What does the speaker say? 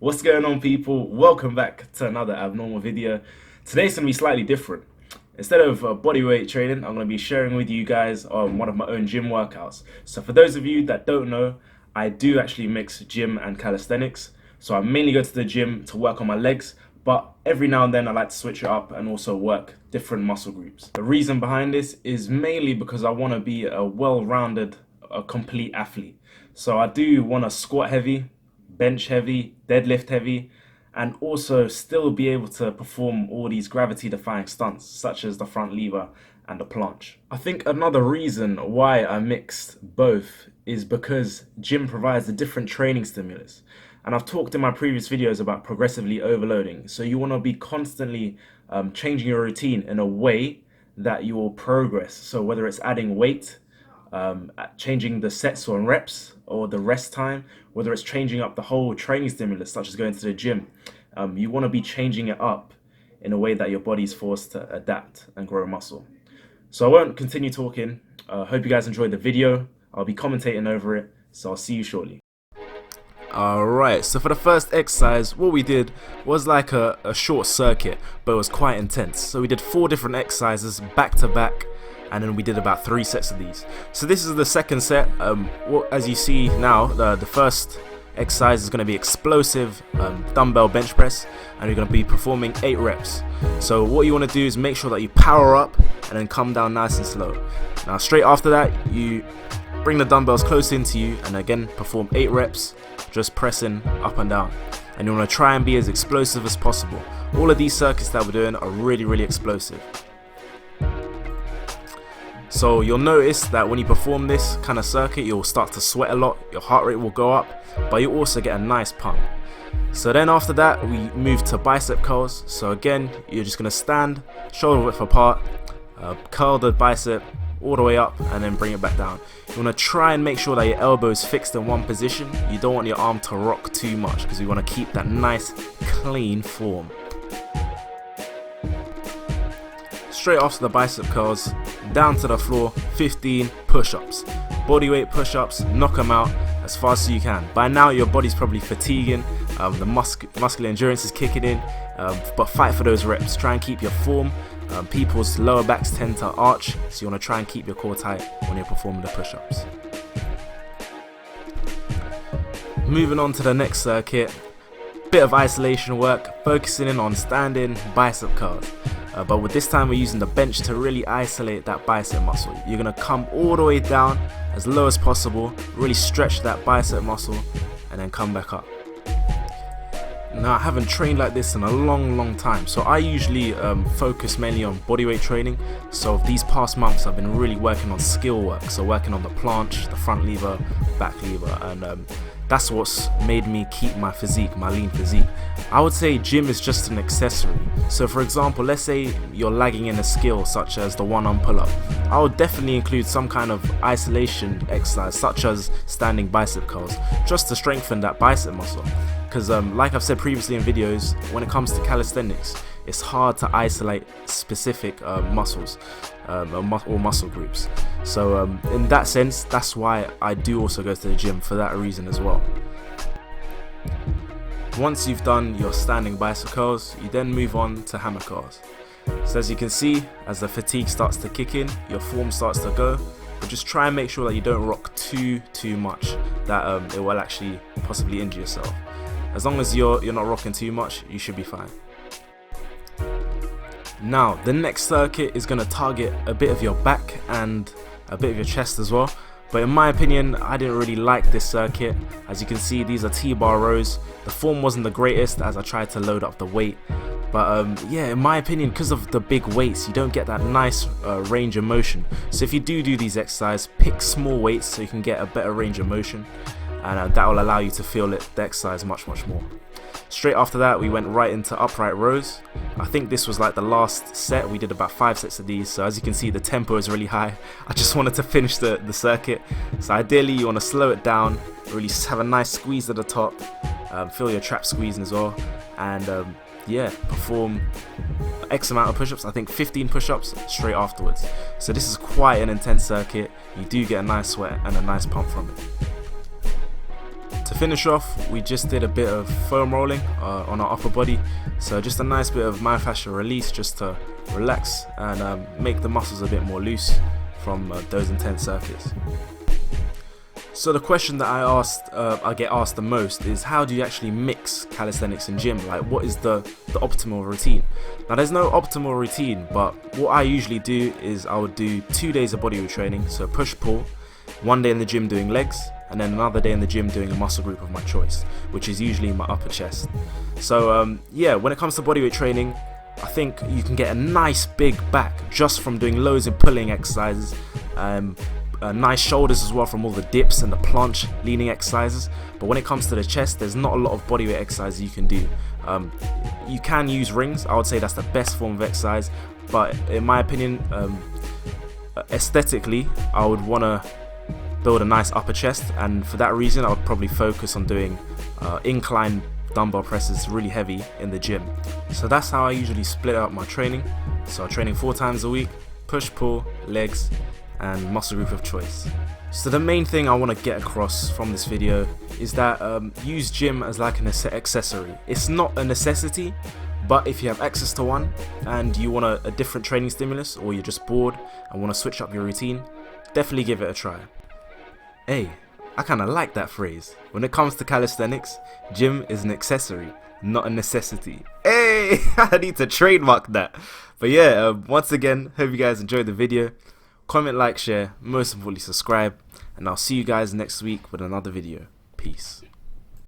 What's going on, people? Welcome back to another abnormal video. Today's gonna be slightly different. Instead of bodyweight training, I'm gonna be sharing with you guys one of my own gym workouts. So for those of you that don't know, I do actually mix gym and calisthenics. So I mainly go to the gym to work on my legs, but every now and then I like to switch it up and also work different muscle groups. The reason behind this is mainly because I want to be a well-rounded, a complete athlete. So I do want to squat heavy, bench heavy, deadlift heavy, and also still be able to perform all these gravity defying stunts such as the front lever and the planche. I think another reason why I mixed both is because gym provides a different training stimulus. And I've talked in my previous videos about progressively overloading. So you want to be constantly changing your routine in a way that you will progress. So whether it's adding weight, changing the sets or reps or the rest time, whether it's changing up the whole training stimulus such as going to the gym, you want to be changing it up in a way that your body's forced to adapt and grow muscle. So I won't continue talking. Hope you guys enjoyed the video. I'll be commentating over it, so I'll see you shortly. Alright, so for the first exercise, what we did was like a short circuit, but it was quite intense. So we did 4 different exercises back to back, and then we did about 3 sets of these. So this is the second set. As you see now, the first exercise is going to be explosive dumbbell bench press, and you're going to be performing 8 reps. So what you want to do is make sure that you power up and then come down nice and slow. Now straight after that, you bring the dumbbells close into you and again perform 8 reps, just pressing up and down. And you want to try and be as explosive as possible. All of these circuits that we're doing are really explosive. So you'll notice that when you perform this kind of circuit, you'll start to sweat a lot, your heart rate will go up, but you also get a nice pump. So then after that, we move to bicep curls. So again, you're just going to stand shoulder width apart, curl the bicep all the way up and then bring it back down. You want to try and make sure that your elbow is fixed in one position. You don't want your arm to rock too much because we want to keep that nice clean form. Straight after the bicep curls, down to the floor, 15 push-ups. Bodyweight push-ups, knock them out as fast as you can. By now your body's probably fatiguing, the muscular endurance is kicking in, but fight for those reps. Try and keep your form. People's lower backs tend to arch, so you want to try and keep your core tight when you're performing the push-ups. Moving on to the next circuit, bit of isolation work, focusing in on standing bicep curls. But with this time we're using the bench to really isolate that bicep muscle. You're going to come all the way down as low as possible, really stretch that bicep muscle and then come back up. Now I haven't trained like this in a long time, so I usually focus mainly on bodyweight training. So these past months I've been really working on skill work, so working on the planche, the front lever, back lever, and that's what's made me keep my physique, my lean physique. I would say gym is just an accessory. So for example, let's say you're lagging in a skill such as the one-arm pull-up. I would definitely include some kind of isolation exercise such as standing bicep curls, just to strengthen that bicep muscle. Because like I've said previously in videos, when it comes to calisthenics, it's hard to isolate specific muscles or muscle groups. So in that sense, that's why I do also go to the gym for that reason as well. Once you've done your standing bicep curls, you then move on to hammer curls. So as you can see, as the fatigue starts to kick in, your form starts to go, but just try and make sure that you don't rock too much, that it will actually possibly injure yourself. As long as you're not rocking too much, you should be fine. Now, the next circuit is going to target a bit of your back and a bit of your chest as well. But in my opinion, I didn't really like this circuit. As you can see, these are T-bar rows. The form wasn't the greatest as I tried to load up the weight. But yeah, in my opinion, because of the big weights, you don't get that nice range of motion. So if you do these exercises, pick small weights so you can get a better range of motion. And that will allow you to feel the exercise much more. Straight after that, we went right into upright rows. I think this was like the last set. We did about 5 sets of these, so as you can see, the tempo is really high. I just wanted to finish the circuit. So ideally you want to slow it down, really have a nice squeeze at the top, feel your trap squeezing as well, and yeah, perform X amount of push-ups. I think 15 push-ups straight afterwards. So this is quite an intense circuit. You do get a nice sweat and a nice pump from it. To finish off, we just did a bit of foam rolling on our upper body, so just a nice bit of myofascial release just to relax and make the muscles a bit more loose from those intense circuits. So the question that I get asked the most is, how do you actually mix calisthenics and gym? Like, what is the optimal routine? Now, there's no optimal routine, but what I usually do is I would do 2 days of bodyweight training, so push-pull, 1 day in the gym doing legs, and then another day in the gym doing a muscle group of my choice, which is usually my upper chest. So yeah, when it comes to bodyweight training, I think you can get a nice big back just from doing loads of pulling exercises, nice shoulders as well from all the dips and the planche leaning exercises. But when it comes to the chest, there's not a lot of bodyweight exercises you can do. You can use rings. I would say that's the best form of exercise, but in my opinion, aesthetically, I would want to build a nice upper chest, and for that reason I would probably focus on doing incline dumbbell presses really heavy in the gym. So that's how I usually split out my training. So I'm training 4 times a week, push, pull, legs, and muscle group of choice. So the main thing I want to get across from this video is that use gym as like an accessory. It's not a necessity, but if you have access to one and you want a different training stimulus, or you're just bored and want to switch up your routine, definitely give it a try. Hey, I kind of like that phrase. When it comes to calisthenics, gym is an accessory, not a necessity. Hey, I need to trademark that. But yeah, once again, hope you guys enjoyed the video. Comment, like, share, most importantly subscribe, and I'll see you guys next week with another video. Peace.